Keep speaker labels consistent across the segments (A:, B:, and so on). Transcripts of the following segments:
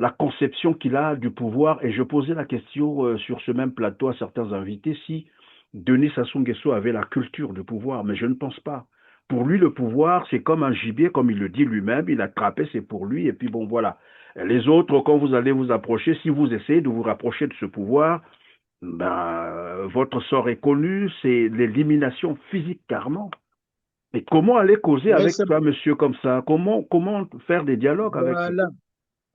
A: la conception qu'il a du pouvoir. Et je posais la question sur ce même plateau à certains invités si Denis Sassou Nguesso avait la culture du pouvoir, mais je ne pense pas. Pour lui, le pouvoir, c'est comme un gibier, comme il le dit lui-même, il a attrapé, c'est pour lui, et puis bon, voilà. Les autres, quand vous allez vous approcher, si vous essayez de vous rapprocher de ce pouvoir, ben, votre sort est connu, c'est l'élimination physique carrément. Mais comment aller causer
B: Oui,
A: avec
B: c'est
A: un monsieur comme ça? Comment faire des dialogues avec
B: voilà.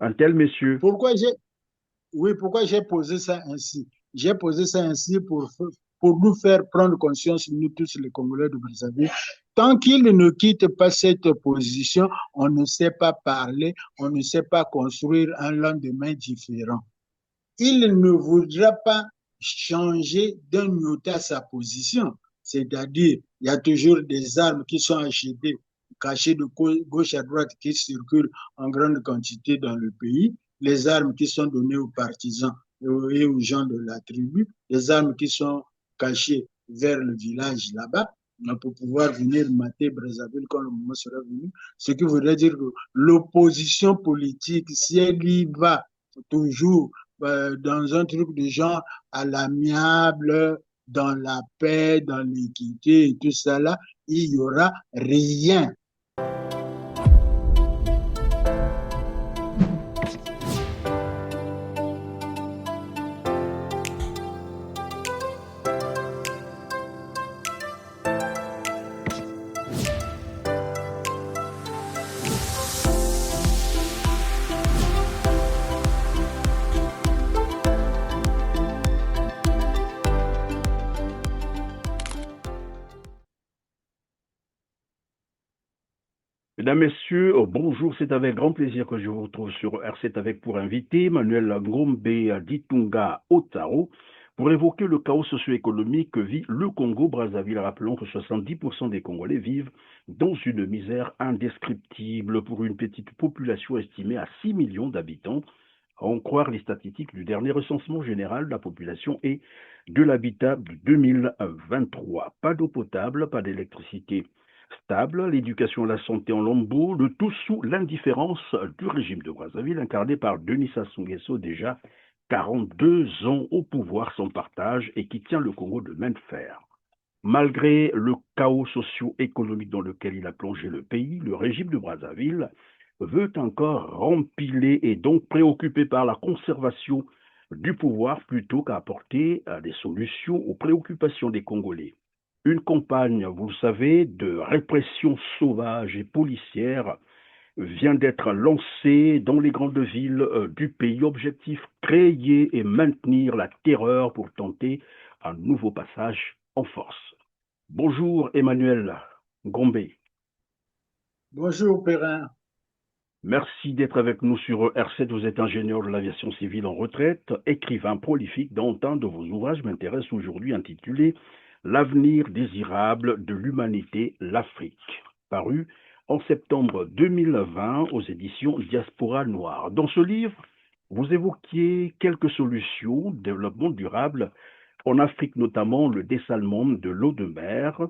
A: un tel monsieur?
B: Pourquoi j'ai Oui, pourquoi j'ai posé ça ainsi? J'ai posé ça ainsi pour nous faire prendre conscience, nous tous les Congolais de Brazzaville. Tant qu'il ne quitte pas cette position, on ne sait pas parler, on ne sait pas construire un lendemain différent. Il ne voudra pas changer d'un iota sa position. C'est-à-dire, il y a toujours des armes qui sont achetées, cachées de gauche à droite, qui circulent en grande quantité dans le pays. Les armes qui sont données aux partisans et aux gens de la tribu, les armes qui sont cachées vers le village là-bas, pour pouvoir venir mater Brazzaville quand le moment sera venu. Ce qui voudrait dire que l'opposition politique, si elle y va toujours dans un truc de genre à l'amiable, dans la paix, dans l'équité et tout ça là, il n'y aura rien.
A: Mesdames, Messieurs, bonjour, c'est avec grand plaisir que je vous retrouve sur R7 avec pour invité Manuel Ngombe Ditunga Otaro pour évoquer le chaos socio-économique que vit le Congo-Brazzaville. Rappelons que 70% des Congolais vivent dans une misère indescriptible pour une petite population estimée à 6 millions d'habitants, à en croire les statistiques du dernier recensement général de la population et de l'habitat de 2023. Pas d'eau potable, pas d'électricité stable, l'éducation et la santé en lambeaux, le tout sous l'indifférence du régime de Brazzaville incarné par Denis Sassou Nguesso, déjà 42 ans au pouvoir sans partage et qui tient le Congo de main de fer. Malgré le chaos socio-économique dans lequel il a plongé le pays, le régime de Brazzaville veut encore rempiler et donc préoccupé par la conservation du pouvoir plutôt qu'à apporter des solutions aux préoccupations des Congolais. Une campagne, vous le savez, de répression sauvage et policière vient d'être lancée dans les grandes villes du pays. Objectif, créer et maintenir la terreur pour tenter un nouveau passage en force. Bonjour Emmanuel Gombe.
B: Bonjour, Perrin.
A: Merci d'être avec nous sur R7. Vous êtes ingénieur de l'aviation civile en retraite, écrivain prolifique dont un de vos ouvrages m'intéresse aujourd'hui intitulé L'avenir désirable de l'humanité, l'Afrique, paru en septembre 2020 aux éditions Diaspora Noire. Dans ce livre, vous évoquiez quelques solutions de développement durable en Afrique, notamment le dessalement de l'eau de mer,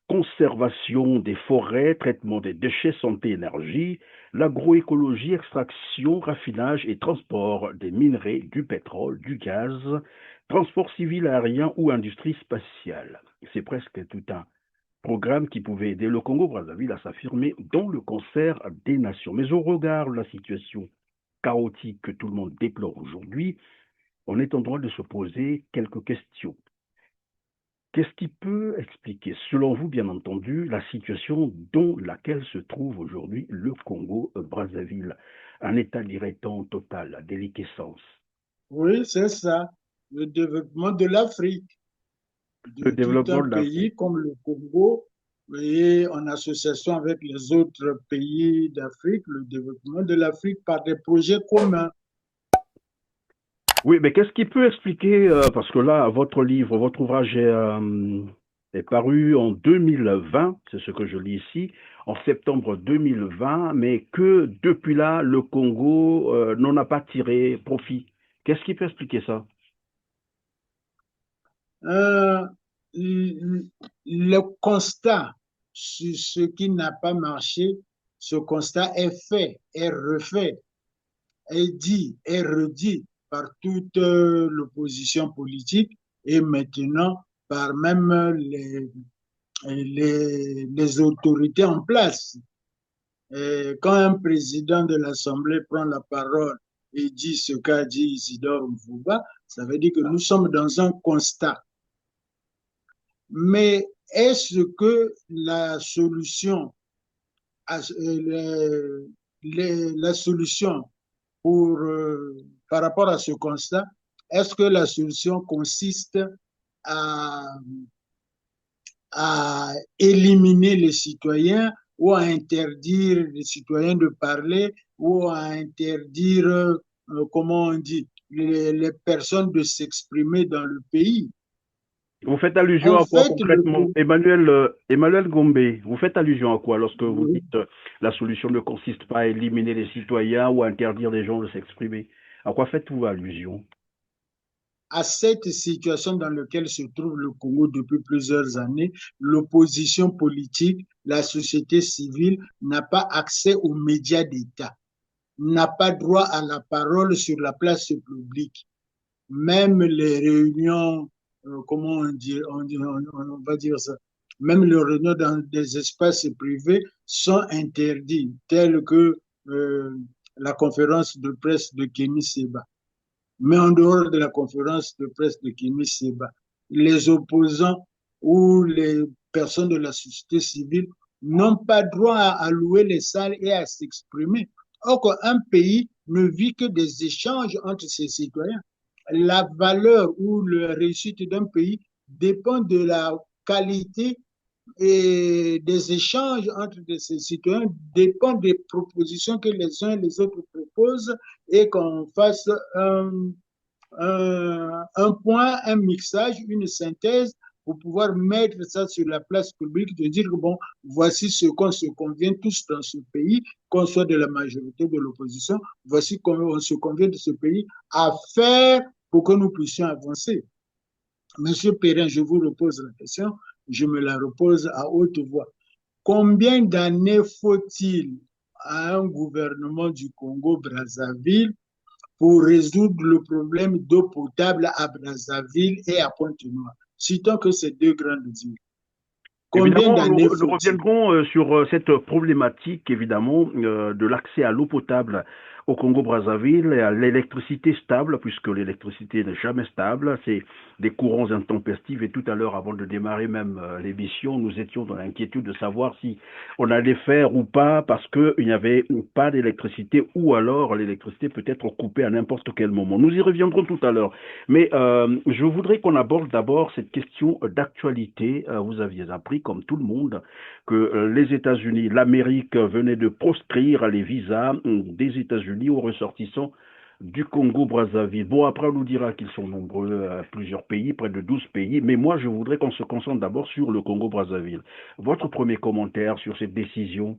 A: conservation des forêts, traitement des déchets, santé, énergie, l'agroécologie, extraction, raffinage et transport des minerais, du pétrole, du gaz, transport civil aérien ou industrie spatiale. C'est presque tout un programme qui pouvait aider le Congo-Brazzaville à s'affirmer dans le concert des nations. Mais au regard de la situation chaotique que tout le monde déplore aujourd'hui, on est en droit de se poser quelques questions. Qu'est-ce qui peut expliquer, selon vous, bien entendu, la situation dans laquelle se trouve aujourd'hui le Congo-Brazzaville? Un état d'irritant total, la déliquescence.
B: Oui, c'est ça. Le développement de l'Afrique,
A: Le
B: de tout
A: développement
B: un
A: de l'Afrique.
B: pays comme le Congo, et en association avec les autres pays d'Afrique, le développement de l'Afrique par des projets communs.
A: Oui, mais qu'est-ce qui peut expliquer, parce que là, votre livre, votre ouvrage est paru en 2020, c'est ce que je lis ici, en septembre 2020, mais que depuis là, le Congo n'en a pas tiré profit. Qu'est-ce qui peut expliquer ça?
B: Euh, le constat sur ce qui n'a pas marché, ce constat est fait, est refait. est dit et redit par toute l'opposition politique et maintenant par même les autorités en place. Et quand un président de l'Assemblée prend la parole et dit ce qu'a dit Isidore Mvouba, ça veut dire que nous sommes dans un constat. Mais est-ce que la solution, la solution pour, par rapport à ce constat, est-ce que la solution consiste à, à éliminer les citoyens ou à interdire les citoyens de parler ou à interdire, comment on dit, les personnes de s'exprimer dans le pays?
A: Vous faites allusion
B: En
A: à quoi
B: fait,
A: concrètement, Emmanuel Gombe? Vous faites allusion à quoi lorsque vous dites la solution ne consiste pas à éliminer les citoyens ou à interdire les gens de s'exprimer? À quoi faites-vous allusion?
B: à cette situation dans laquelle se trouve le Congo depuis plusieurs années, l'opposition politique, la société civile n'a pas accès aux médias d'État, n'a pas droit à la parole sur la place publique. Même les réunions, comment on va dire ça, même les réunions dans des espaces privés sont interdits, tels que la conférence de presse de Kémy Seba. Mais en dehors de la conférence de presse de Kémy Seba, les opposants ou les personnes de la société civile n'ont pas droit à louer les salles et à s'exprimer. Or, un pays ne vit que des échanges entre ses citoyens. La valeur ou la réussite d'un pays dépend de la qualité et des échanges entre ces citoyens, dépend des propositions que les uns et les autres proposent et qu'on fasse un point, un mixage, une synthèse pour pouvoir mettre ça sur la place publique, de dire que bon, voici ce qu'on se convient tous dans ce pays, qu'on soit de la majorité ou de l'opposition, voici comment on se convient de ce pays à faire pour que nous puissions avancer. Monsieur Perrin, je vous repose la question, je me la repose à haute voix. Combien d'années faut-il à un gouvernement du Congo-Brazzaville pour résoudre le problème d'eau potable à Brazzaville et à Pointe-Noire? Citons que ces deux grandes villes. Combien
A: Évidemment,
B: d'années
A: nous
B: faut-il?
A: reviendrons sur cette problématique, évidemment, de l'accès à l'eau potable au Congo-Brazzaville et à l'électricité stable, puisque l'électricité n'est jamais stable. C'est des courants intempestifs. Et tout à l'heure, avant de démarrer même l'émission, nous étions dans l'inquiétude de savoir si on allait faire ou pas, parce qu'il n'y avait pas d'électricité, ou alors l'électricité peut être coupée à n'importe quel moment. Nous y reviendrons tout à l'heure. Mais je voudrais qu'on aborde d'abord cette question d'actualité. Vous aviez appris, comme tout le monde, que les États-Unis, l'Amérique venait de proscrire les visas des États-Unis aux ressortissants du Congo-Brazzaville. Bon, après, on nous dira qu'ils sont nombreux, plusieurs pays, près de 12 pays, mais moi, je voudrais qu'on se concentre d'abord sur le Congo-Brazzaville. Votre premier commentaire sur cette décision?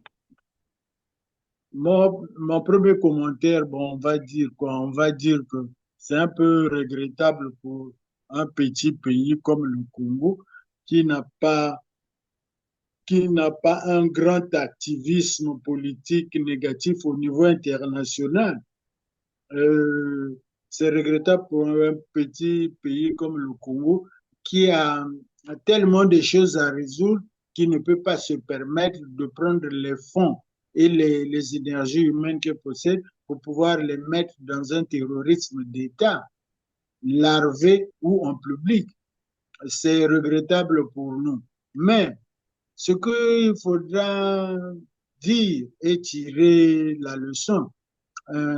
B: Mon premier commentaire, bon, on va dire quoi? On va dire que c'est un peu regrettable pour un petit pays comme le Congo qui n'a pas qui n'a pas un grand activisme politique négatif au niveau international. Euh, c'est regrettable pour un petit pays comme le Congo qui a tellement de choses à résoudre qu'il ne peut pas se permettre de prendre les fonds et les énergies humaines qu'il possède pour pouvoir les mettre dans un terrorisme d'État, larvé ou en public. C'est regrettable pour nous. Mais ce qu'il faudra dire et tirer la leçon,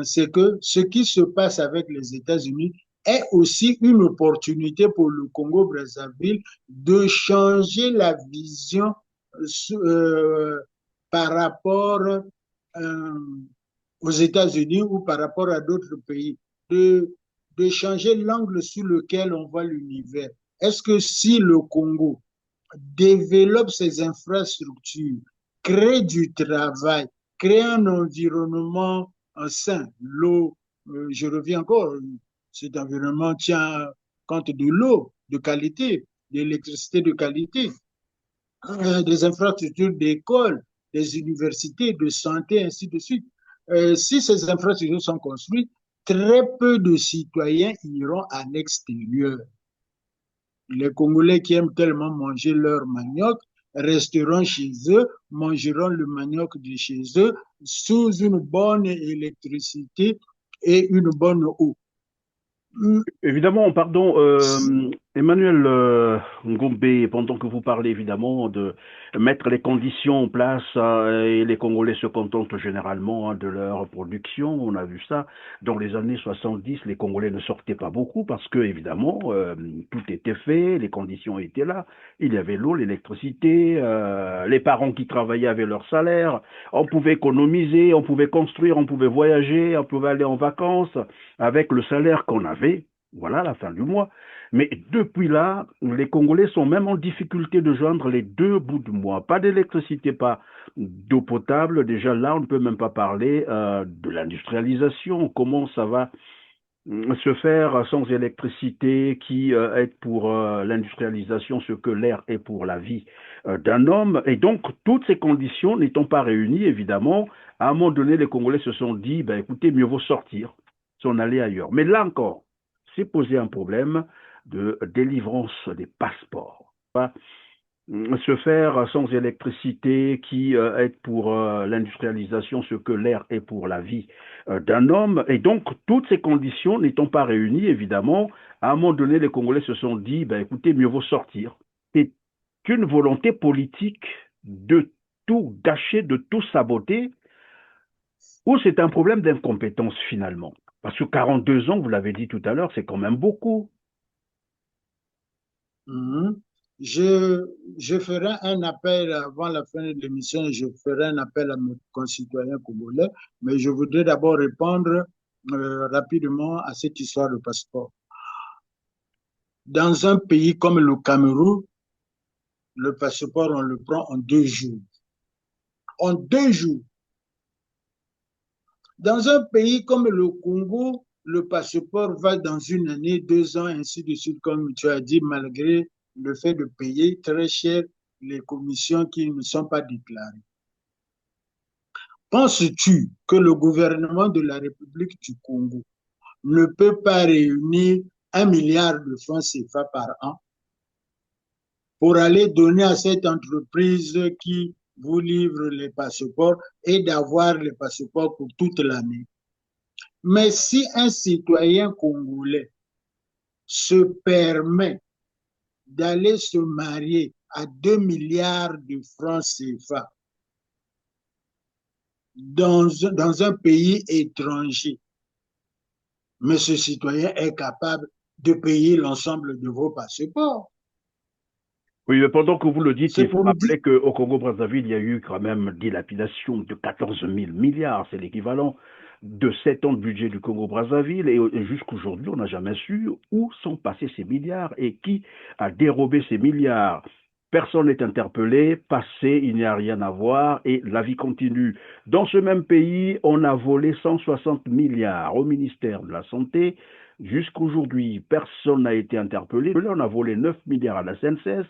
B: c'est que ce qui se passe avec les États-Unis est aussi une opportunité pour le Congo-Brazzaville de changer la vision euh, par rapport aux États-Unis ou par rapport à d'autres pays, de, de changer l'angle sur lequel on voit l'univers. Est-ce que si le Congo développe ses infrastructures, crée du travail, crée un environnement sain, l'eau, je reviens encore, cet environnement tient compte de l'eau de qualité, d'électricité de qualité, des infrastructures d'école, des universités, de santé, ainsi de suite. Si ces infrastructures sont construites, très peu de citoyens iront à l'extérieur. Les Congolais qui aiment tellement manger leur manioc resteront chez eux, mangeront le manioc de chez eux sous une bonne électricité et une bonne eau.
A: Évidemment, pardon, Emmanuel Ngombe, pendant que vous parlez évidemment de mettre les conditions en place et les Congolais se contentent généralement de leur production, on a vu ça. Dans les années 70, les Congolais ne sortaient pas beaucoup parce que évidemment tout était fait, les conditions étaient là. Il y avait l'eau, l'électricité, les parents qui travaillaient avaient leur salaire, on pouvait économiser, on pouvait construire, on pouvait voyager, on pouvait aller en vacances avec le salaire qu'on avait. Voilà la fin du mois. Mais depuis là, les Congolais sont même en difficulté de joindre les deux bouts du mois. Pas d'électricité, pas d'eau potable. Déjà là, on ne peut même pas parler de l'industrialisation. Comment ça va se faire sans électricité qui est pour l'industrialisation ce que l'air est pour la vie d'un homme. Et donc, toutes ces conditions n'étant pas réunies, évidemment, à un moment donné, les Congolais se sont dit, ben, écoutez, mieux vaut sortir, s'en aller ailleurs. Mais là encore, s'est posé un problème de délivrance des passeports. Se faire sans électricité qui est pour l'industrialisation ce que l'air est pour la vie d'un homme. Et donc, toutes ces conditions n'étant pas réunies, évidemment, à un moment donné, les Congolais se sont dit, ben, écoutez, mieux vaut sortir. C'est une volonté politique de tout gâcher, de tout saboter, ou c'est un problème d'incompétence finalement? Parce que 42 ans, vous l'avez dit tout à l'heure, c'est quand même beaucoup.
B: Mhm. Je ferai un appel avant la fin de l'émission, je ferai un appel à mes concitoyens congolais, mais je voudrais d'abord répondre rapidement à cette histoire de passeport. Dans un pays comme le Cameroun, le passeport, on le prend en 2 jours. En 2 jours. Dans un pays comme le Congo, le passeport va dans une année, 2 ans, ainsi de suite, comme tu as dit, malgré le fait de payer très cher les commissions qui ne sont pas déclarées. Penses-tu que le gouvernement de la République du Congo ne peut pas réunir 1 milliard de francs CFA par an pour aller donner à cette entreprise qui vous livre les passeports et d'avoir les passeports pour toute l'année? Mais si un citoyen congolais se permet d'aller se marier à 2 milliards de francs CFA dans un pays étranger, mais ce citoyen est capable de payer l'ensemble de vos passeports.
A: Oui, mais pendant que vous le dites,
B: C'est
A: il faut
B: pour nous dire,
A: rappeler qu'au Congo-Brazzaville, il y a eu quand même dilapidation de 14 000 milliards. C'est l'équivalent de 7 ans de budget du Congo-Brazzaville. Et jusqu'aujourd'hui, on n'a jamais su où sont passés ces milliards et qui a dérobé ces milliards. Personne n'est interpellé, passé, il n'y a rien à voir et la vie continue. Dans ce même pays, on a volé 160 milliards au ministère de la Santé. Jusqu'aujourd'hui, personne n'a été interpellé. Là, on a volé 9 milliards à la SNCS.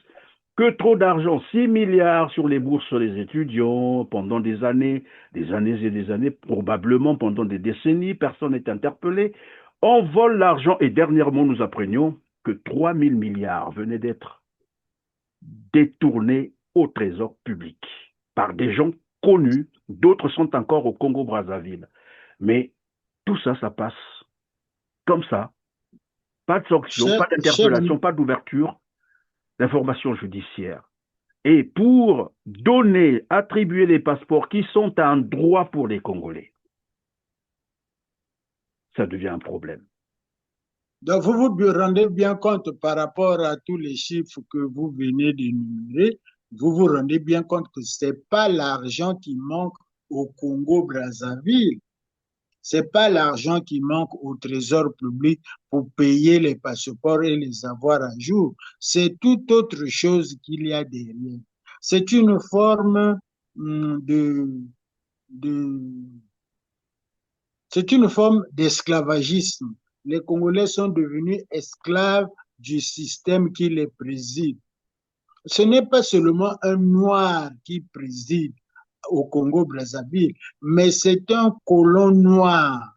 A: Que trop d'argent, 6 milliards sur les bourses des étudiants pendant des années et des années, probablement pendant des décennies, personne n'est interpellé. On vole l'argent et dernièrement nous apprenions que 3 000 milliards venaient d'être détournés au trésor public par des gens connus, d'autres sont encore au Congo-Brazzaville. Mais tout ça, ça passe comme ça. Pas de sanction,
B: cher,
A: pas
B: cher
A: d'interpellation,
B: ami,
A: pas d'ouverture d'informations judiciaires. Et pour donner, attribuer les passeports qui sont un droit pour les Congolais, ça devient un problème.
B: donc vous vous rendez bien compte par rapport à tous les chiffres que vous venez d'énumérer, vous vous rendez bien compte que ce n'est pas l'argent qui manque au Congo-Brazzaville. C'est pas l'argent qui manque au trésor public pour payer les passeports et les avoir à jour. C'est toute autre chose qu'il y a derrière. C'est une forme de, c'est une forme d'esclavagisme. Les Congolais sont devenus esclaves du système qui les préside. Ce n'est pas seulement un noir qui préside au Congo-Brazzaville, mais c'est un colon noir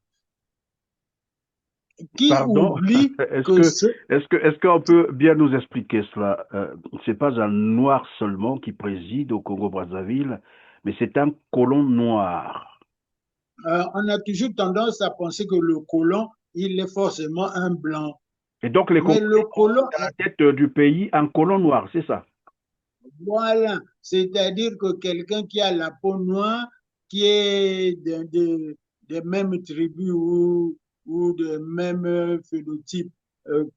B: qui
A: Pardon,
B: oublie
A: est-ce
B: que
A: que, est-ce qu'on peut bien nous expliquer cela? C'est pas un noir seulement qui préside au Congo-Brazzaville, mais c'est un colon noir.
B: on a toujours tendance à penser que le colon, il est forcément un blanc.
A: Et donc les
B: Mais le
A: Congolais ont
B: colon,
A: à la tête du pays un colon noir, c'est ça?
B: voilà, c'est-à-dire que quelqu'un qui a la peau noire, qui est des mêmes tribus ou des mêmes phénotypes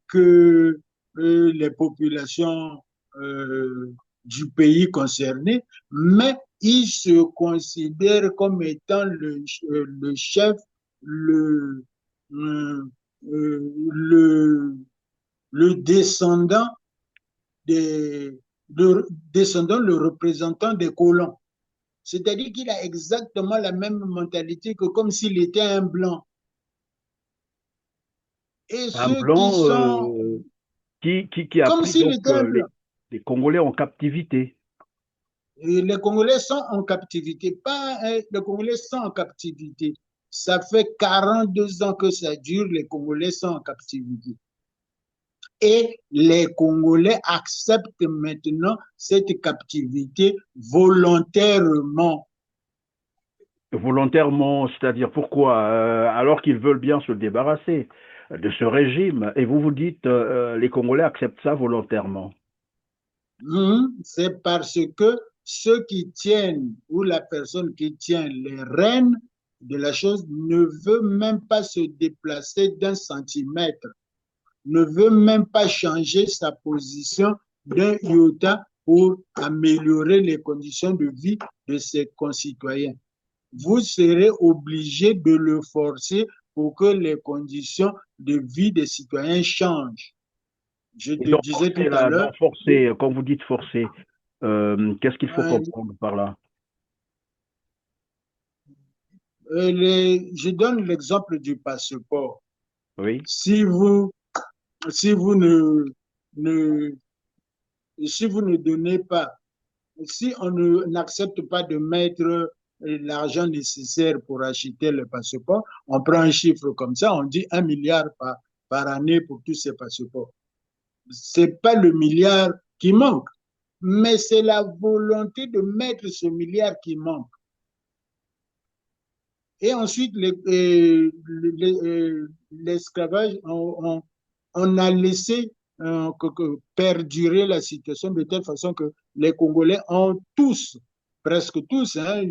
B: que les populations du pays concerné, mais il se considère comme étant le chef, le, euh, le, le descendant des, le représentant des colons. C'est-à-dire qu'il a exactement la même mentalité que comme s'il était un blanc. Et
A: Un
B: ceux qui
A: blanc
B: sont
A: qui a
B: comme
A: pris
B: s'il
A: donc
B: était un blanc.
A: les Congolais en captivité.
B: Et les Congolais sont en captivité. Pas, les Congolais sont en captivité. Ça fait 42 ans que ça dure, les Congolais sont en captivité. Et les Congolais acceptent maintenant cette captivité volontairement.
A: Volontairement, c'est-à-dire pourquoi? Alors qu'ils veulent bien se débarrasser de ce régime. Et vous vous dites, les Congolais acceptent ça volontairement.
B: C'est parce que ceux qui tiennent ou la personne qui tient les rênes de la chose ne veut même pas se déplacer d'un centimètre, ne veut même pas changer sa position d'un iota pour améliorer les conditions de vie de ses concitoyens. Vous serez obligé de le forcer pour que les conditions de vie des citoyens changent. Je
A: Et
B: te
A: donc
B: disais tout
A: forcer
B: à
A: là,
B: l'heure,
A: donc forcer, quand vous dites forcer, qu'est-ce qu'il faut
B: euh,
A: comprendre par là?
B: je donne l'exemple du passeport.
A: Oui.
B: Si vous, si vous ne, si vous ne donnez pas, si on n'accepte pas de mettre l'argent nécessaire pour acheter le passeport, on prend un chiffre comme ça, on dit 1 milliard par année pour tous ces passeports. C'est pas le milliard qui manque, mais c'est la volonté de mettre ce milliard qui manque. Et ensuite, l'esclavage, on a laissé perdurer la situation de telle façon que les Congolais ont tous, presque tous, hein,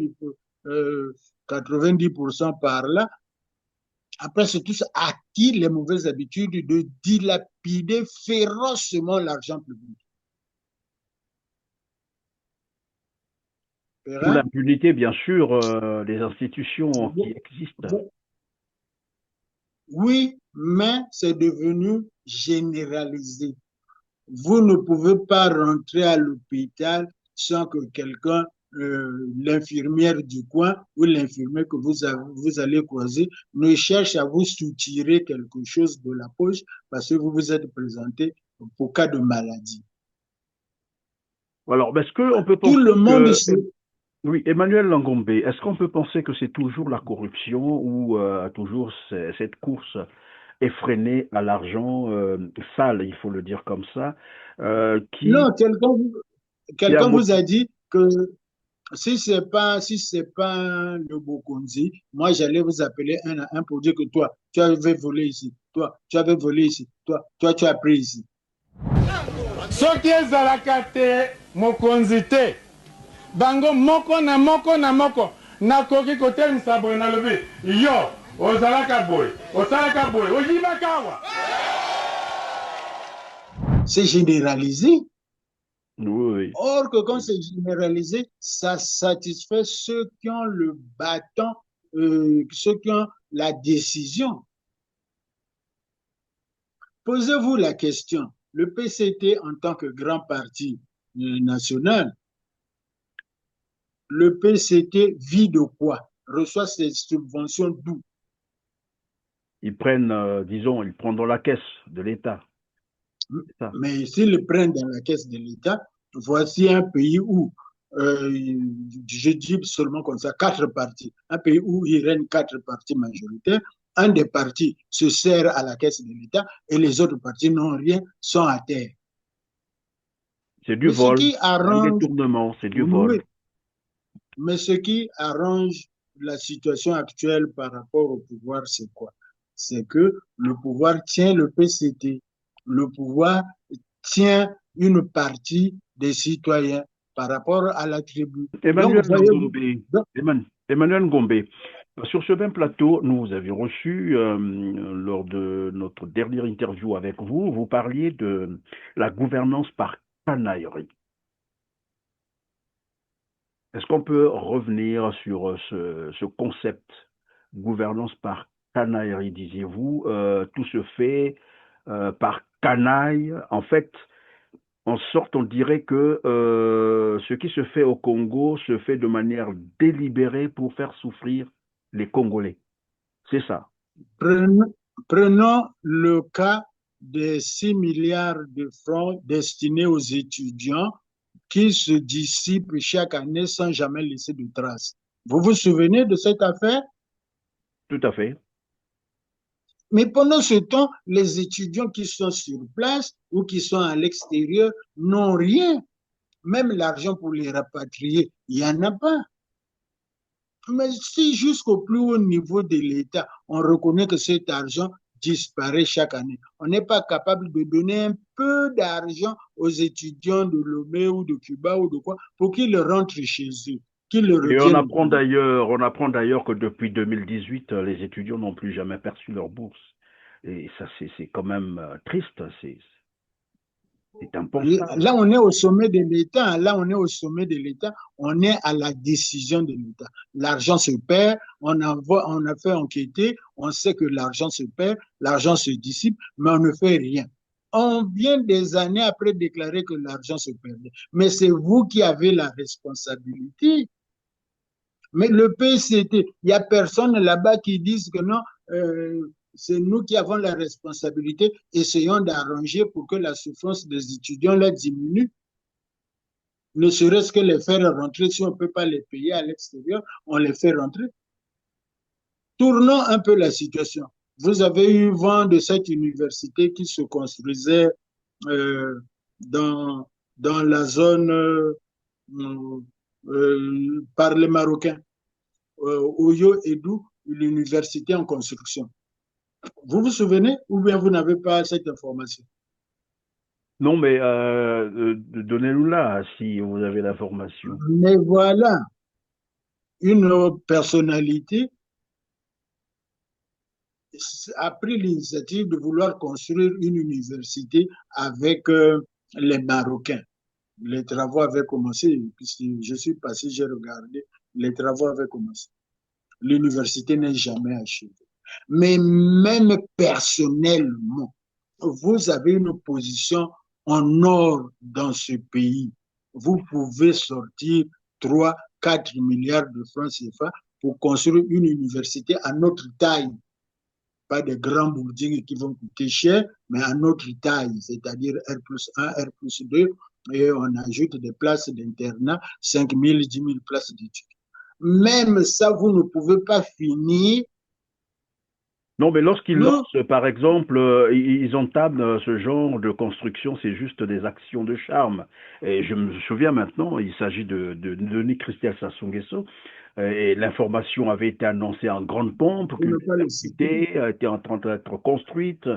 B: 90% par là, après c'est tous acquis les mauvaises habitudes de dilapider férocement l'argent public.
A: Sous
B: Hein?
A: l'impunité, bien sûr, des institutions qui existent.
B: Oui, mais c'est devenu généralisé. Vous ne pouvez pas rentrer à l'hôpital sans que quelqu'un, l'infirmière du coin ou l'infirmière que vous allez croiser, ne cherche à vous soutirer quelque chose de la poche parce que vous vous êtes présenté pour cas de maladie.
A: Alors, est-ce qu'on peut
B: Tout le
A: penser
B: monde
A: que,
B: sait.
A: oui, Emmanuel Langombe, est-ce qu'on peut penser que c'est toujours la corruption ou toujours cette course effrénée à l'argent sale, il faut le dire comme ça,
B: Non,
A: qui a
B: quelqu'un vous a
A: motivé.
B: dit que si c'est pas le Bokonzi, moi j'allais vous appeler un à un pour dire que toi, tu avais volé ici, toi, tu avais volé ici, toi, tu as pris ici.
C: soki ezalaka te mokonzi te bango moko na moko na moko nakoki kotelemisa boye nalobi yo ozalaka boye osalaka boye oyibaka awa.
B: C'est généralisé.
A: Oui, oui.
B: Or que quand c'est généralisé, ça satisfait ceux qui ont le bâton, ceux qui ont la décision. Posez-vous la question, le PCT en tant que grand parti national, le PCT vit de quoi? Reçoit ses subventions d'où?
A: Ils prennent, disons, ils prennent dans la caisse de l'État. C'est ça.
B: Mais s'ils le prennent dans la caisse de l'État, voici un pays où, je dis seulement comme ça, 4 partis. Un pays où il règne 4 partis majoritaires. Un des partis se sert à la caisse de l'État et les autres partis n'ont rien, sont à terre.
A: C'est du
B: Mais ce
A: vol,
B: qui
A: un
B: arrange,
A: détournement, c'est du
B: oui,
A: vol.
B: mais ce qui arrange la situation actuelle par rapport au pouvoir, c'est quoi? C'est que le pouvoir tient le PCT, le pouvoir tient une partie des citoyens par rapport à la tribu. Donc,
A: Emmanuel
B: voyez-vous,
A: Ngombe, Emmanuel Ngombe, sur ce même plateau, nous vous avions reçu lors de notre dernière interview avec vous, vous parliez de la gouvernance par canaillerie. Est-ce qu'on peut revenir sur ce concept, gouvernance par canaillerie, disiez-vous? Tout se fait par canaille. En fait, en sorte, on dirait que ce qui se fait au Congo se fait de manière délibérée pour faire souffrir les Congolais. C'est ça.
B: prenons le cas des 6 milliards de francs destinés aux étudiants qui se dissipent chaque année sans jamais laisser de traces. Vous vous souvenez de cette affaire?
A: Tout à fait.
B: Mais pendant ce temps, les étudiants qui sont sur place ou qui sont à l'extérieur n'ont rien. Même l'argent pour les rapatrier, il n'y en a pas. Mais si jusqu'au plus haut niveau de l'État, on reconnaît que cet argent disparaît chaque année, on n'est pas capable de donner un peu d'argent aux étudiants de Lomé ou de Cuba ou de quoi pour qu'ils rentrent chez eux, qu'ils
A: Et
B: reviennent au pays.
A: on apprend d'ailleurs que depuis 2018, les étudiants n'ont plus jamais perçu leur bourse. Et ça, c'est quand même triste, c'est impensable.
B: Là, on est au sommet de l'État. Là, on est au sommet de l'État. On est à la décision de l'État. L'argent se perd. On a fait enquêter. On sait que l'argent se perd. L'argent se dissipe, mais on ne fait rien. On vient des années après déclarer que l'argent se perdait. Mais c'est vous qui avez la responsabilité. Mais le PCT, il n'y a personne là-bas qui dise que non, c'est nous qui avons la responsabilité. Essayons d'arranger pour que la souffrance des étudiants là diminue. Ne serait-ce que les faire rentrer, si on ne peut pas les payer à l'extérieur, on les fait rentrer. Tournons un peu la situation. Vous avez eu vent de cette université qui se construisait euh, dans, dans la zone par les Marocains. Oyo Edou, l'université en construction. Vous vous souvenez ou bien vous n'avez pas cette information?
A: Non, mais donnez-nous là si vous avez l'information.
B: Mais voilà, une personnalité a pris l'initiative de vouloir construire une université avec les Marocains. Les travaux avaient commencé, puisque je suis passé, j'ai regardé, les travaux avaient commencé. L'université n'est jamais achevée. Mais même personnellement, vous avez une position en or dans ce pays. Vous pouvez sortir 3, 4 milliards de francs CFA pour construire une université à notre taille. Pas des grands bourdiers qui vont coûter cher, mais à notre taille, c'est-à-dire R+1, R+2, et on ajoute des places d'internat, 5 000, 10 000 places d'études. Même ça, vous ne pouvez pas finir.
A: Non, mais lorsqu'ils
B: Non,
A: lancent, par exemple, ils entament ce genre de construction, c'est juste des actions de charme. Et je me souviens maintenant, il s'agit de Denis Christian Sassou Nguesso, et l'information avait été annoncée en grande pompe
B: pour
A: qu'une
B: ne pas le citer.
A: université était en train d'être construite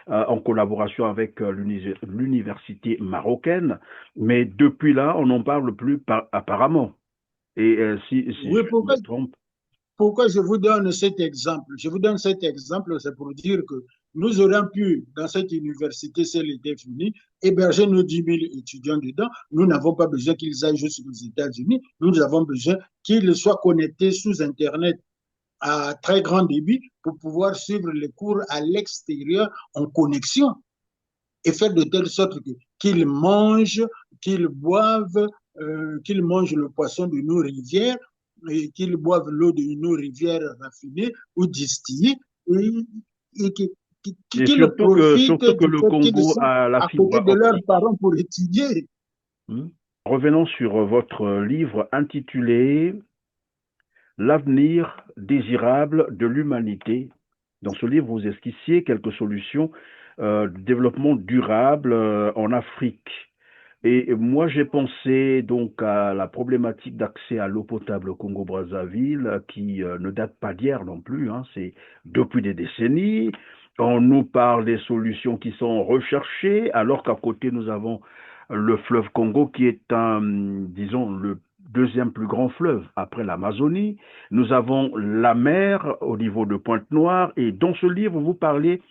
A: en collaboration avec l'université marocaine, mais depuis là, on n'en parle plus apparemment. Et si
B: Oui,
A: je me trompe,
B: pourquoi je vous donne cet exemple? Je vous donne cet exemple, c'est pour dire que nous aurions pu, dans cette université, si elle était finie, héberger nos 10 000 étudiants dedans. Nous n'avons pas besoin qu'ils aillent juste aux États-Unis. Nous avons besoin qu'ils soient connectés sous Internet à très grand débit pour pouvoir suivre les cours à l'extérieur en connexion et faire de telle sorte qu'ils mangent, qu'ils mangent le poisson de nos rivières et qu'ils boivent l'eau de nos rivières raffinées ou distillées et
A: et
B: qu'ils profitent
A: surtout que
B: du
A: le
B: fait qu'ils
A: Congo
B: sont
A: a la
B: à côté
A: fibre
B: de leurs
A: optique.
B: parents pour étudier.
A: Hmm. revenons sur votre livre intitulé L'avenir désirable de l'humanité. Dans ce livre, vous esquissiez quelques solutions de développement durable en Afrique. Et moi, j'ai pensé donc à la problématique d'accès à l'eau potable au Congo-Brazzaville, qui ne date pas d'hier non plus, hein, c'est depuis des décennies. On nous parle des solutions qui sont recherchées, alors qu'à côté, nous avons le fleuve Congo, qui est disons, le deuxième plus grand fleuve après l'Amazonie. Nous avons la mer au niveau de Pointe-Noire, et dans ce livre, vous parlez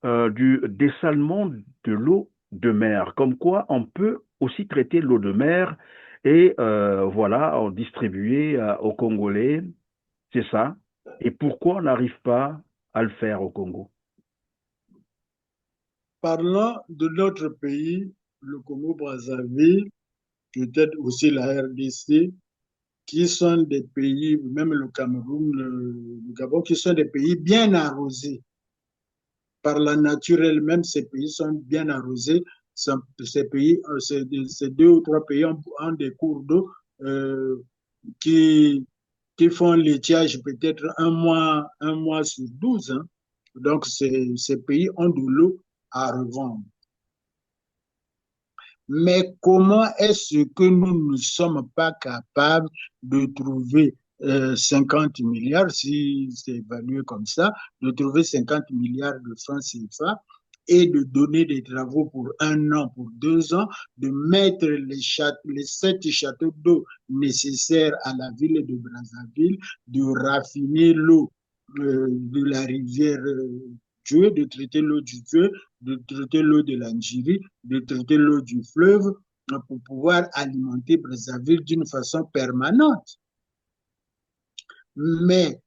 A: du dessalement de l'eau de mer, comme quoi on peut aussi traiter l'eau de mer et voilà, en distribuer aux Congolais, c'est ça. Et pourquoi on n'arrive pas à le faire au Congo?
B: Parlant de notre pays, le Congo-Brazzaville, peut-être aussi la RDC, qui sont des pays, même le Cameroun, le Gabon, qui sont des pays bien arrosés. Par la nature elle-même, ces pays sont bien arrosés. Ces pays, ces deux ou trois pays ont des cours d'eau qui, qui font l'étiage peut-être un mois sur 12. Hein. Donc, ces pays ont de l'eau à revendre. Mais comment est-ce que nous ne sommes pas capables de trouver 50 milliards, si c'est évalué comme ça, de trouver 50 milliards de francs CFA et de donner des travaux pour 1 an, pour 2 ans, de mettre les 7 châteaux d'eau nécessaires à la ville de Brazzaville, de raffiner l'eau de la rivière Dieu, de traiter l'eau du Dieu, de traiter l'eau de l'Anjiri, de traiter l'eau du fleuve pour pouvoir alimenter Brazzaville d'une façon permanente. Mais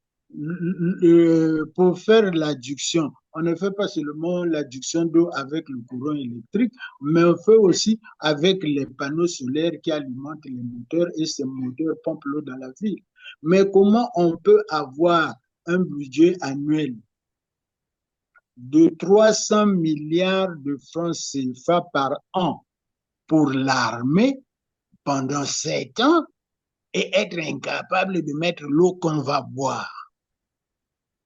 B: pour faire l'adduction, on ne fait pas seulement l'adduction d'eau avec le courant électrique, mais on fait aussi avec les panneaux solaires qui alimentent les moteurs et ces moteurs pompent l'eau dans la ville. Mais comment on peut avoir un budget annuel de 300 milliards de francs CFA par an pour l'armée pendant 7 ans et être incapable de mettre l'eau qu'on va boire?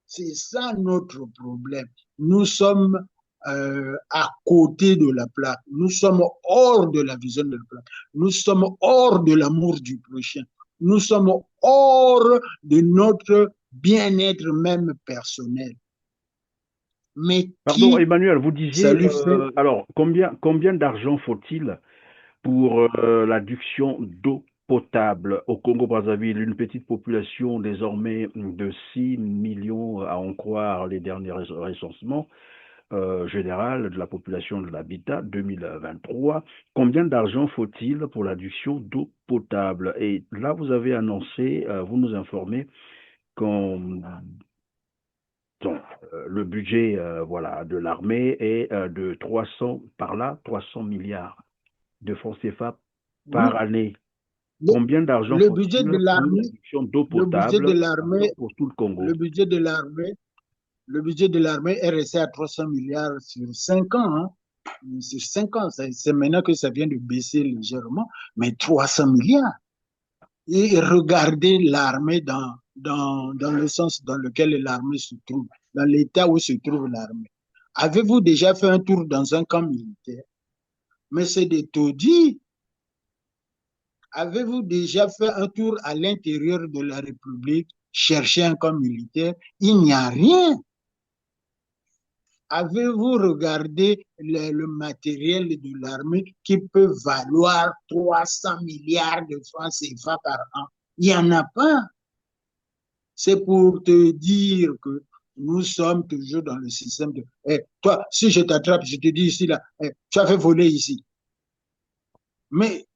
B: C'est ça notre problème. Nous sommes à côté de la plaque. Nous sommes hors de la vision de la plaque. Nous sommes hors de l'amour du prochain. Nous sommes hors de notre bien-être même personnel. Mais
A: Pardon,
B: qui,
A: Emmanuel, vous
B: ça
A: disiez,
B: lui fait
A: alors, combien d'argent faut-il pour l'adduction d'eau potable au Congo-Brazzaville, une petite population désormais de 6 millions, à en croire les derniers recensements général de la population de l'habitat 2023. Combien d'argent faut-il pour l'adduction d'eau potable? Et là, vous avez annoncé, vous nous informez qu'on donc, le budget voilà, de l'armée est de 300, par là, 300 milliards de francs CFA par
B: oui,
A: année.
B: le,
A: Combien d'argent
B: le budget
A: faut-il
B: de
A: pour
B: l'armée,
A: l'adduction d'eau
B: le budget de
A: potable,
B: l'armée,
A: pardon, pour tout le Congo?
B: le budget de l'armée, le budget de l'armée est resté à 300 milliards sur 5 ans. Hein. Sur 5 ans, c'est maintenant que ça vient de baisser légèrement, mais 300 milliards. Et regardez l'armée dans le sens dans lequel l'armée se trouve, dans l'état où se trouve l'armée. Avez-vous déjà fait un tour dans un camp militaire? Mais c'est des taudis. Avez-vous déjà fait un tour à l'intérieur de la République, chercher un camp militaire? Il n'y a rien. Avez-vous regardé le matériel de l'armée qui peut valoir 300 milliards de francs CFA par an? Il n'y en a pas. C'est pour te dire que nous sommes toujours dans le système de toi, si je t'attrape, je te dis ici, là, tu as fait voler ici. Mais,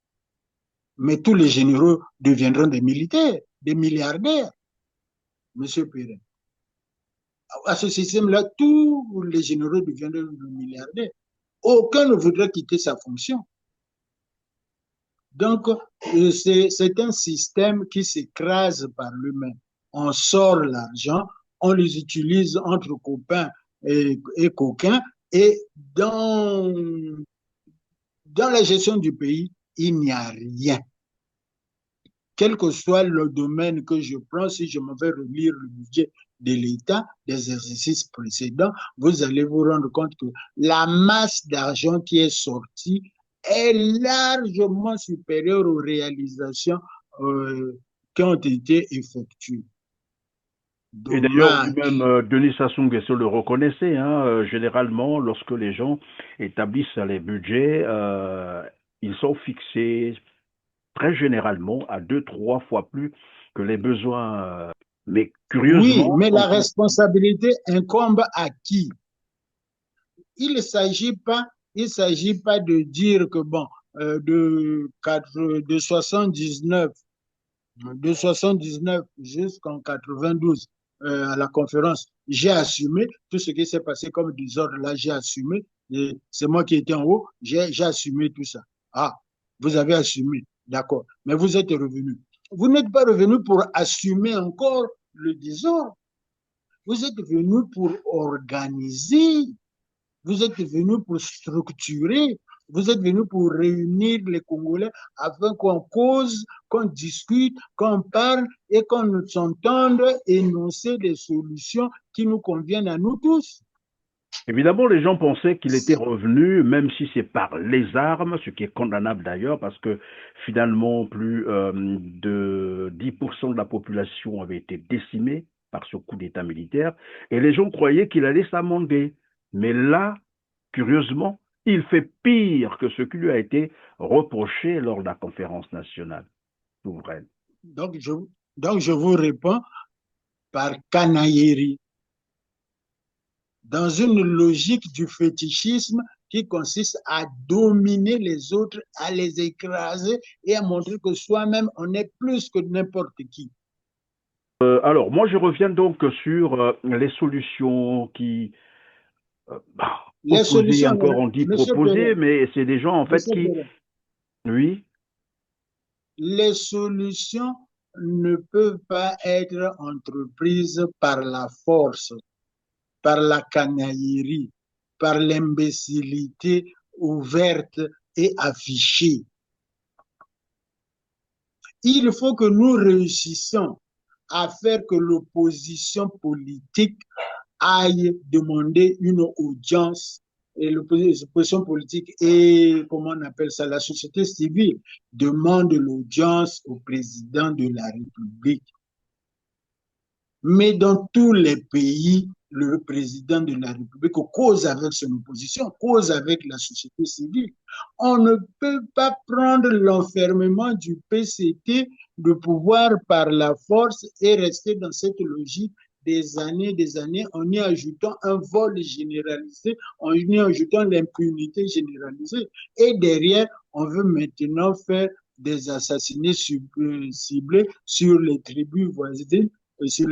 B: mais tous les généraux deviendront des militaires, des milliardaires, monsieur Perrin. À ce système-là, tous les généraux deviendront des milliardaires. Aucun ne voudrait quitter sa fonction. Donc, c'est un système qui s'écrase par lui-même. On sort l'argent, on les utilise entre copains et coquins, et dans la gestion du pays, il n'y a rien. Quel que soit le domaine que je prends, si je me vais relire le budget de l'État des exercices précédents, vous allez vous rendre compte que la masse d'argent qui est sortie est largement supérieure aux réalisations qui ont été effectuées.
A: Et d'ailleurs,
B: Dommage.
A: lui-même, Denis Sassou Nguesso le reconnaissait. Hein, généralement, lorsque les gens établissent les budgets, ils sont fixés très généralement à 2, 3 fois plus que les besoins. Mais
B: Oui,
A: curieusement,
B: mais la responsabilité incombe à qui? Il ne s'agit pas, de dire que bon, de 79 jusqu'en 92 à la conférence, j'ai assumé tout ce qui s'est passé comme désordre là, j'ai assumé. C'est moi qui étais en haut, j'ai assumé tout ça. Ah, vous avez assumé, d'accord. Mais vous êtes revenu. Vous n'êtes pas revenu pour assumer encore le désordre. Vous êtes venu pour organiser. Vous êtes venu pour structurer, vous êtes venu pour réunir les Congolais afin qu'on cause, qu'on discute, qu'on parle et qu'on s'entende énoncer des solutions qui nous conviennent à nous tous.
A: évidemment, les gens pensaient qu'il était revenu, même si c'est par les armes, ce qui est condamnable d'ailleurs, parce que finalement, plus de 10% de la population avait été décimée par ce coup d'État militaire, et les gens croyaient qu'il allait s'amender. Mais là, curieusement, il fait pire que ce qui lui a été reproché lors de la conférence nationale souveraine.
B: Donc je vous réponds par canaillerie, dans une logique du fétichisme qui consiste à dominer les autres, à les écraser et à montrer que soi-même, on est plus que n'importe qui.
A: Alors, moi, je reviens donc sur les solutions qui
B: Les
A: proposées,
B: solutions,
A: encore on dit
B: Monsieur
A: proposées,
B: Perrin,
A: mais c'est des gens en fait
B: Monsieur
A: qui,
B: Perrin,
A: oui,
B: les solutions ne peuvent pas être entreprises par la force, par la canaillerie, par l'imbécilité ouverte et affichée. Il faut que nous réussissions à faire que l'opposition politique aille demander une audience, et l'opposition politique et, comment on appelle ça, la société civile demande l'audience au président de la République. Mais dans tous les pays, le président de la République cause avec son opposition, cause avec la société civile. On ne peut pas prendre l'enfermement du PCT de pouvoir par la force et rester dans cette logique des années, en y ajoutant un vol généralisé, en y ajoutant l'impunité généralisée. Et derrière, on veut maintenant faire des assassinats ciblés sur les tribus voisines, sur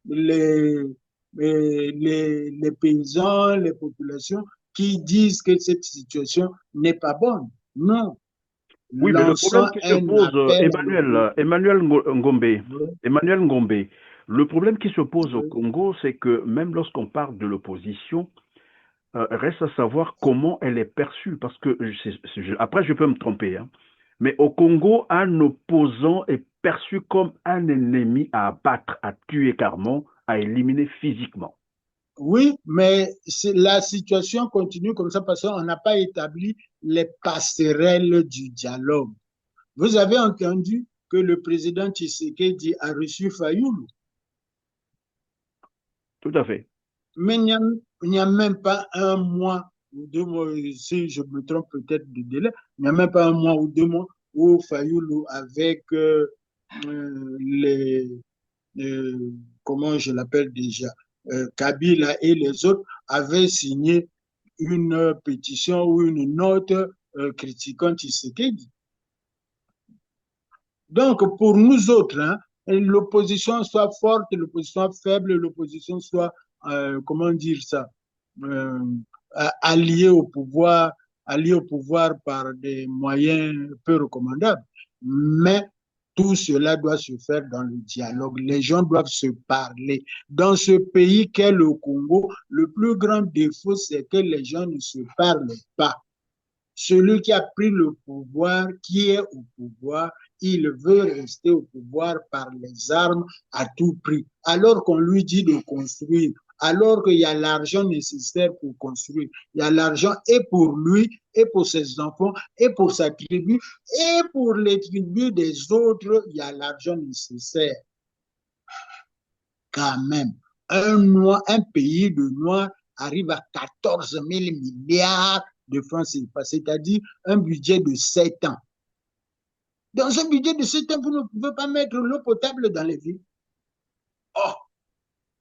B: les, les paysans, les populations qui disent que cette situation n'est pas bonne. Non.
A: oui, mais le problème
B: Lançant
A: qui se
B: un
A: pose,
B: appel à l'opinion.
A: Emmanuel Ngombe, le problème qui se pose au
B: Oui,
A: Congo, c'est que même lorsqu'on parle de l'opposition, reste à savoir comment elle est perçue, parce que après je peux me tromper, hein, mais au Congo, un opposant est perçu comme un ennemi à abattre, à tuer carrément, à éliminer physiquement.
B: oui, mais la situation continue comme ça parce qu'on n'a pas établi les passerelles du dialogue. Vous avez entendu que le président Tshisekedi a reçu Fayoulou,
A: Tout à fait.
B: mais il n'y a même pas un mois ou 2 mois, si je me trompe peut-être de délai, il n'y a même pas un mois ou 2 mois où Fayoulou avec les, comment je l'appelle déjà, Kabila et les autres avaient signé une pétition ou une note critiquant Tshisekedi. Donc, pour nous autres, hein, l'opposition soit forte, l'opposition faible, l'opposition soit, comment dire ça, euh, alliée alliée au pouvoir par des moyens peu recommandables. Mais tout cela doit se faire dans le dialogue. Les gens doivent se parler. Dans ce pays qu'est le Congo, le plus grand défaut, c'est que les gens ne se parlent pas. Celui qui a pris le pouvoir, qui est au pouvoir, il veut rester au pouvoir par les armes à tout prix. Alors qu'on lui dit de construire, alors qu'il y a l'argent nécessaire pour construire, il y a l'argent et pour lui, et pour ses enfants, et pour sa tribu, et pour les tribus des autres, il y a l'argent nécessaire. Quand même, un pays de Noirs arrive à 14 000 milliards de francs CFA, c'est-à-dire un budget de 7 ans. Dans un budget de 7 ans, vous ne pouvez pas mettre l'eau potable dans les villes. Oh,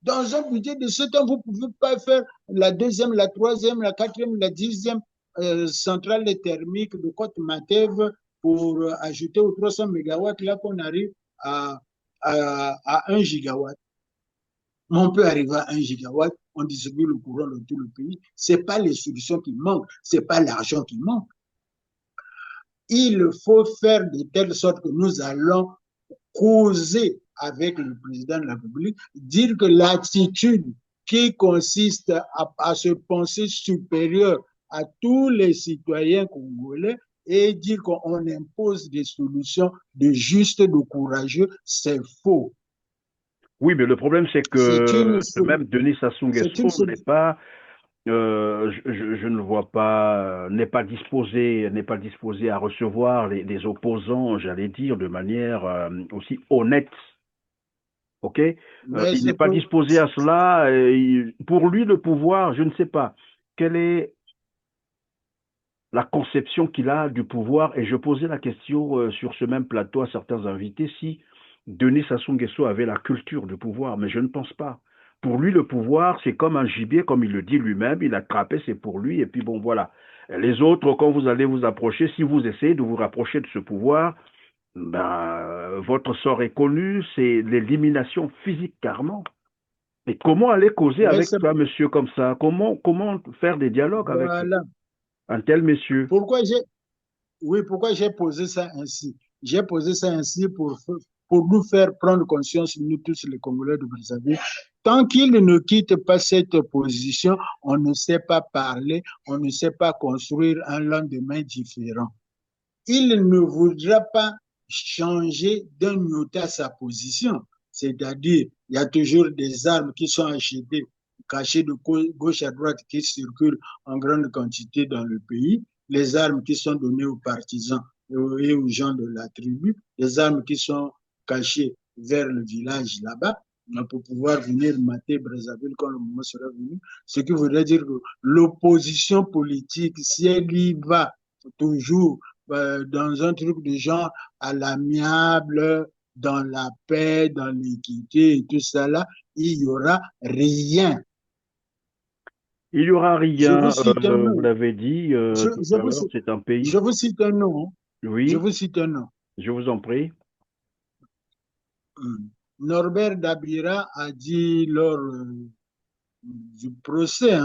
B: dans un budget de 7 ans, vous ne pouvez pas faire la deuxième, la troisième, la quatrième, la 10e centrale thermique de Côte-Matev pour ajouter aux 300 mégawatts, là qu'on arrive à 1 gigawatt. On peut arriver à 1 gigawatt, on distribue le courant dans tout le pays. Ce n'est pas les solutions qui manquent, ce n'est pas l'argent qui manque. Il faut faire de telle sorte que nous allons causer avec le président de la République, dire que l'attitude qui consiste à se penser supérieur à tous les citoyens congolais et dire qu'on impose des solutions de juste, de courageux, c'est faux.
A: Oui, mais le problème, c'est que même Denis Sassou Nguesso n'est pas, je ne le vois pas, n'est pas disposé à recevoir les opposants, j'allais dire, de manière aussi honnête. Ok, il n'est pas disposé à cela. Pour lui, le pouvoir, je ne sais pas quelle est la conception qu'il a du pouvoir. Et je posais la question sur ce même plateau à certains invités si Denis Sassou Nguesso avait la culture du pouvoir, mais je ne pense pas. Pour lui, le pouvoir, c'est comme un gibier, comme il le dit lui-même, il a attrapé, c'est pour lui, et puis bon, voilà. Les autres, quand vous allez vous approcher, si vous essayez de vous rapprocher de ce pouvoir, ben, votre sort est connu, c'est l'élimination physique carrément. Mais comment aller causer avec un monsieur comme ça? Comment faire des dialogues avec un tel monsieur?
B: Pourquoi j'ai posé ça ainsi? J'ai posé ça ainsi pour nous faire prendre conscience, nous tous les Congolais de Brazzaville. Tant qu'il ne quitte pas cette position, on ne sait pas parler, on ne sait pas construire un lendemain différent. Il ne voudra pas changer d'un iota sa position. C'est-à-dire, il y a toujours des armes qui sont achetées, cachées de gauche à droite, qui circulent en grande quantité dans le pays, les armes qui sont données aux partisans et aux gens de la tribu, les armes qui sont cachées vers le village là-bas, pour pouvoir venir mater Brazzaville quand le moment sera venu. Ce qui voudrait dire que l'opposition politique, si elle y va toujours dans un truc de genre à l'amiable, dans la paix, dans l'équité et tout ça là, il n'y aura rien.
A: Il n'y aura rien, vous l'avez dit tout à l'heure, c'est un pays.
B: Je vous cite un nom.
A: Oui.
B: Je vous cite un nom.
A: Je vous en prie.
B: Norbert Dabira a dit lors du procès,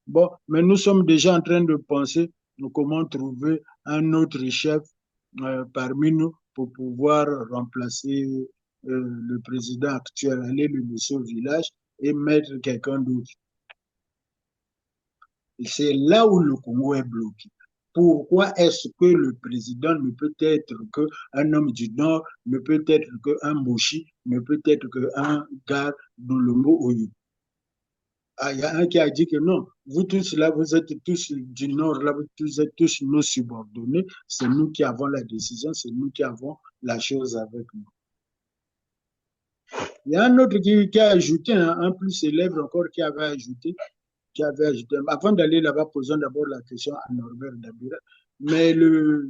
B: bon, mais nous sommes déjà en train de penser comment trouver un autre chef parmi nous pour pouvoir remplacer le président actuel, aller le laisser au village et mettre quelqu'un d'autre. C'est là où le Congo est bloqué. Pourquoi est-ce que le président ne peut être qu'un homme du Nord, ne peut être qu'un Moshi, ne peut être qu'un gars d'Olombo Oyo? Il y a un qui a dit que non, vous tous là, vous êtes tous du Nord, là, vous êtes tous nos subordonnés, c'est nous qui avons la décision, c'est nous qui avons la chose avec nous. Il y a un autre qui a ajouté, un plus célèbre encore qui avait ajouté, avant d'aller là-bas, posons d'abord la question à Norbert Dabira, mais le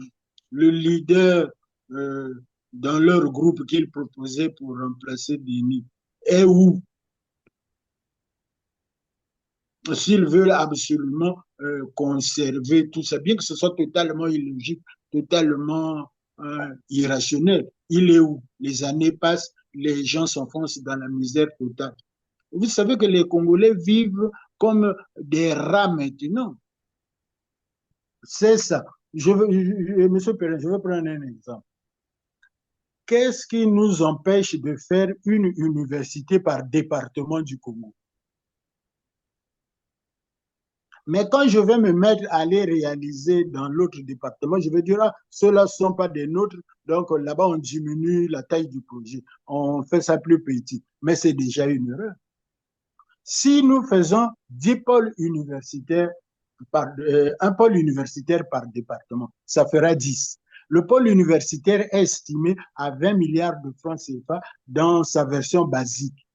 B: leader dans leur groupe qu'ils proposaient pour remplacer Denis est où? S'ils veulent absolument conserver tout ça, bien que ce soit totalement illogique, totalement irrationnel, il est où? Les années passent, les gens s'enfoncent dans la misère totale. Vous savez que les Congolais vivent comme des rats maintenant. C'est ça. Monsieur Perrin, je vais prendre un exemple. Qu'est-ce qui nous empêche de faire une université par département du Congo? Mais quand je vais me mettre à les réaliser dans l'autre département, je vais dire, ah, ceux-là ne sont pas des nôtres, donc là-bas, on diminue la taille du projet, on fait ça plus petit. Mais c'est déjà une erreur. Si nous faisons 10 pôles universitaires, un pôle universitaire par département, ça fera 10. Le pôle universitaire est estimé à 20 milliards de francs CFA dans sa version basique,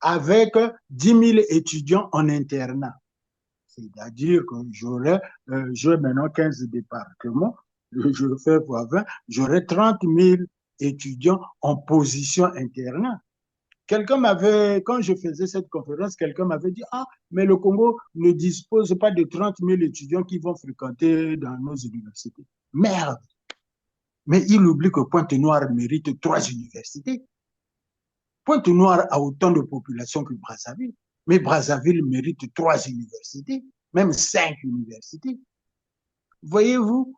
B: avec 10 000 étudiants en internat. C'est-à-dire que j'ai maintenant 15 départements, je fais fois 20, j'aurai 30 000 étudiants en position internat. Quand je faisais cette conférence, quelqu'un m'avait dit, ah, mais le Congo ne dispose pas de 30 000 étudiants qui vont fréquenter dans nos universités. Merde! Mais il oublie que Pointe-Noire mérite 3 universités. Pointe-Noire a autant de population que Brazzaville, mais Brazzaville mérite 3 universités, même 5 universités. Voyez-vous,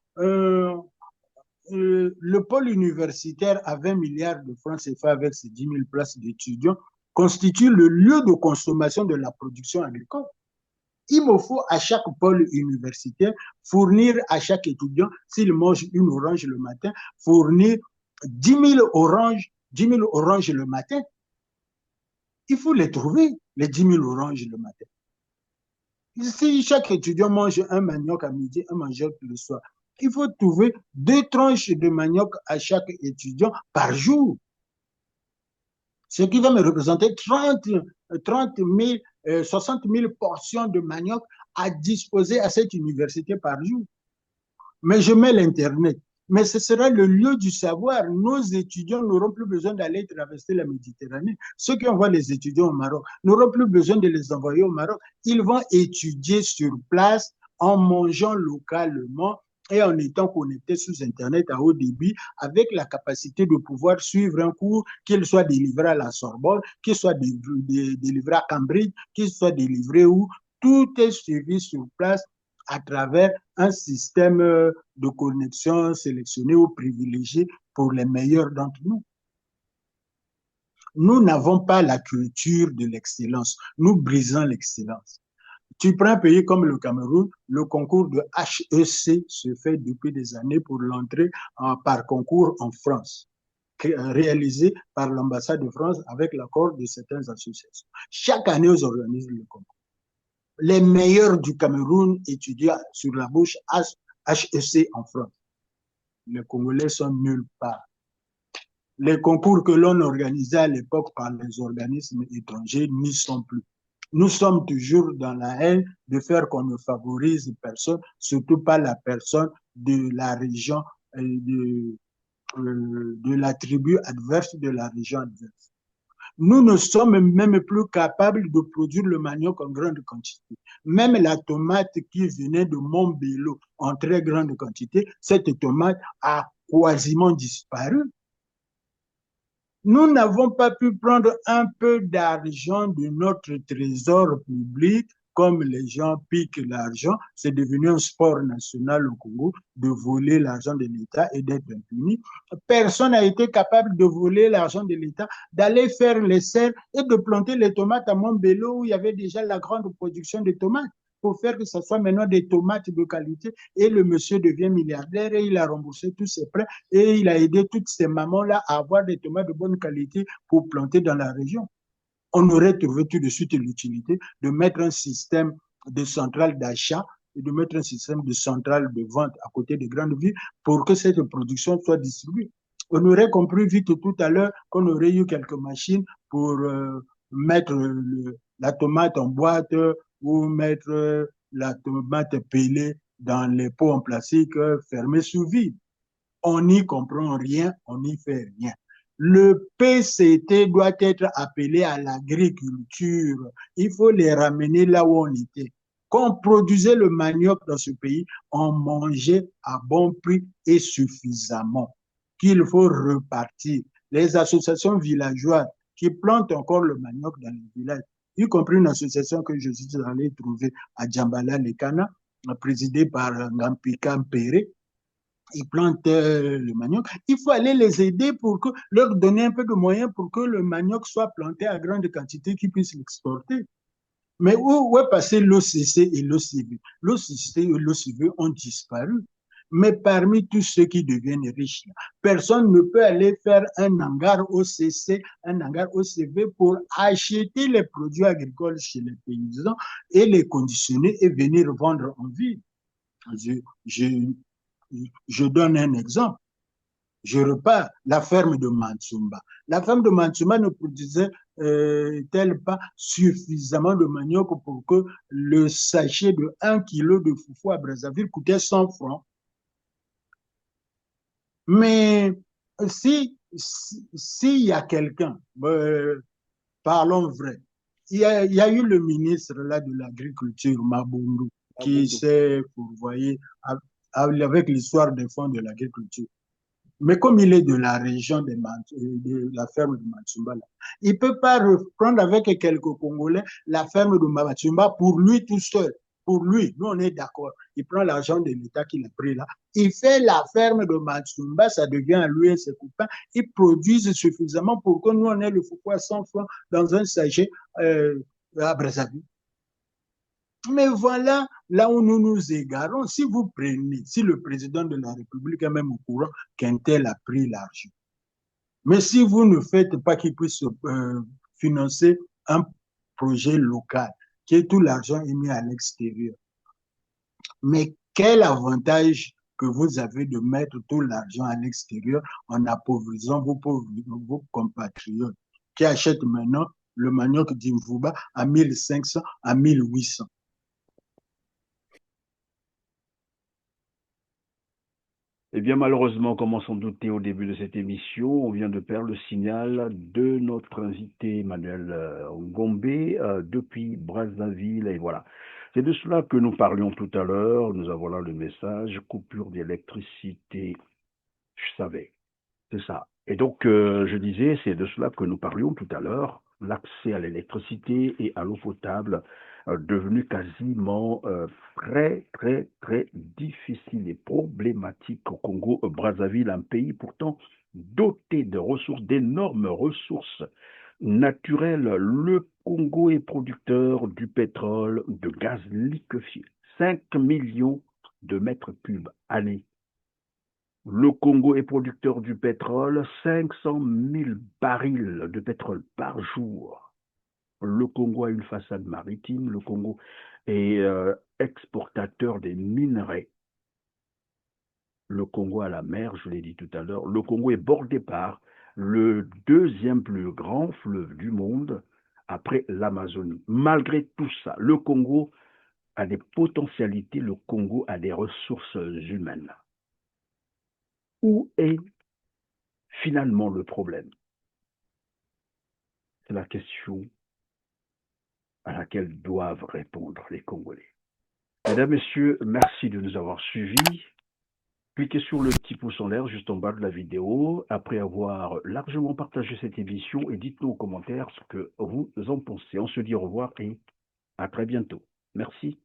B: le pôle universitaire à 20 milliards de francs CFA avec ses 10 000 places d'étudiants constitue le lieu de consommation de la production agricole. Il me faut à chaque pôle universitaire fournir à chaque étudiant, s'il mange une orange le matin, fournir 10 000 oranges le matin. Il faut les trouver, les 10 000 oranges le matin. Si chaque étudiant mange un manioc à midi, un manioc le soir, il faut trouver 2 tranches de manioc à chaque étudiant par jour. Ce qui va me représenter 60 000 portions de manioc à disposer à cette université par jour. Mais je mets l'Internet. Mais ce sera le lieu du savoir. Nos étudiants n'auront plus besoin d'aller traverser la Méditerranée. Ceux qui envoient les étudiants au Maroc n'auront plus besoin de les envoyer au Maroc. Ils vont étudier sur place en mangeant localement et en étant connectés sous Internet à haut débit avec la capacité de pouvoir suivre un cours, qu'il soit délivré à la Sorbonne, qu'il soit délivré à Cambridge, qu'il soit délivré où tout est suivi sur place à travers un système de connexion sélectionné ou privilégié pour les meilleurs d'entre nous. Nous n'avons pas la culture de l'excellence. Nous brisons l'excellence. Tu prends un pays comme le Cameroun, le concours de HEC se fait depuis des années pour l'entrée par concours en France, réalisé par l'ambassade de France avec l'accord de certaines associations. Chaque année, ils organisent le concours. Les meilleurs du Cameroun étudient sur la bouche HEC en France. Les Congolais sont nulle part. Les concours que l'on organisait à l'époque par les organismes étrangers n'y sont plus. Nous sommes toujours dans la haine de faire qu'on ne favorise personne, surtout pas la personne de la région, de la tribu adverse, de la région adverse. Nous ne sommes même plus capables de produire le manioc en grande quantité. Même la tomate qui venait de Montbello en très grande quantité, cette tomate a quasiment disparu. Nous n'avons pas pu prendre un peu d'argent de notre trésor public, comme les gens piquent l'argent. C'est devenu un sport national au Congo de voler l'argent de l'État et d'être impuni. Personne n'a été capable de voler l'argent de l'État, d'aller faire les serres et de planter les tomates à Montbello où il y avait déjà la grande production de tomates, pour faire que ce soit maintenant des tomates de qualité. Et le monsieur devient milliardaire et il a remboursé tous ses prêts et il a aidé toutes ces mamans-là à avoir des tomates de bonne qualité pour planter dans la région. On aurait trouvé tout de suite l'utilité de mettre un système de centrale d'achat et de mettre un système de centrale de vente à côté des grandes villes pour que cette production soit distribuée. On aurait compris vite tout à l'heure qu'on aurait eu quelques machines pour mettre la tomate en boîte ou mettre la tomate pelée dans les pots en plastique fermés sous vide. On n'y comprend rien, on n'y fait rien. Le PCT doit être appelé à l'agriculture. Il faut les ramener là où on était. Quand on produisait le manioc dans ce pays, on mangeait à bon prix et suffisamment. Qu'il faut repartir. Les associations villageoises qui plantent encore le manioc dans les villages, y compris une association que je suis allé trouver à Djambala-Lekana, présidée par Ngampika Mpere, ils plantent le manioc. Il faut aller les aider pour leur donner un peu de moyens pour que le manioc soit planté à grande quantité, qu'ils puissent l'exporter. Mais où est passé l'OCC et l'OCV? L'OCC et l'OCV ont disparu. Mais parmi tous ceux qui deviennent riches, personne ne peut aller faire un hangar OCC, un hangar OCV pour acheter les produits agricoles chez les paysans et les conditionner et venir vendre en ville. Je, je, je donne un exemple. Je repars, la ferme de Mansumba. La ferme de Mansumba ne produisait tel pas suffisamment de manioc pour que le sachet de 1 kilo de foufou à Brazzaville coûtait 100 francs. Mais s'il y a quelqu'un, parlons vrai, il y a eu le ministre là de l'Agriculture, Mabundu, qui s'est fourvoyé avec l'histoire des fonds de l'agriculture. Mais comme il est de la région de la ferme de Matsumba, il ne peut pas reprendre avec quelques Congolais la ferme de Matsumba pour lui tout seul. Pour lui, nous on est d'accord. Il prend l'argent de l'État qu'il a pris là. Il fait la ferme de Matsumba, ça devient à lui et ses copains. Ils produisent suffisamment pour que nous on ait le foucault à 100 francs dans un sachet à Brazzaville. Mais voilà là où nous nous égarons. Si vous prenez, si le président de la République est même au courant qu'un tel a pris l'argent, mais si vous ne faites pas qu'il puisse financer un projet local, que tout l'argent est mis à l'extérieur, mais quel avantage que vous avez de mettre tout l'argent à l'extérieur en appauvrissant vos compatriotes qui achètent maintenant le manioc d'Imvuba à 1500, à 1800.
A: Eh bien, malheureusement, comme on s'en doutait au début de cette émission, on vient de perdre le signal de notre invité Emmanuel Ngombe depuis Brazzaville. Et voilà. C'est de cela que nous parlions tout à l'heure. Nous avons là le message, coupure d'électricité. Je savais. C'est ça. Et donc, je disais, c'est de cela que nous parlions tout à l'heure, l'accès à l'électricité et à l'eau potable devenu quasiment très, très, très difficile et problématique au Congo-Brazzaville, un pays pourtant doté de ressources, d'énormes ressources naturelles. Le Congo est producteur du pétrole, de gaz liquéfié, 5 millions de mètres cubes année. Le Congo est producteur du pétrole, 500 000 barils de pétrole par jour. Le Congo a une façade maritime, le Congo est exportateur des minerais. Le Congo a la mer, je l'ai dit tout à l'heure. Le Congo est bordé par le deuxième plus grand fleuve du monde après l'Amazonie. Malgré tout ça, le Congo a des potentialités, le Congo a des ressources humaines. Où est finalement le problème? C'est la question à laquelle doivent répondre les Congolais. Mesdames, Messieurs, merci de nous avoir suivis. Cliquez sur le petit pouce en l'air juste en bas de la vidéo après avoir largement partagé cette émission et dites-nous en commentaire ce que vous en pensez. On se dit au revoir et à très bientôt. Merci.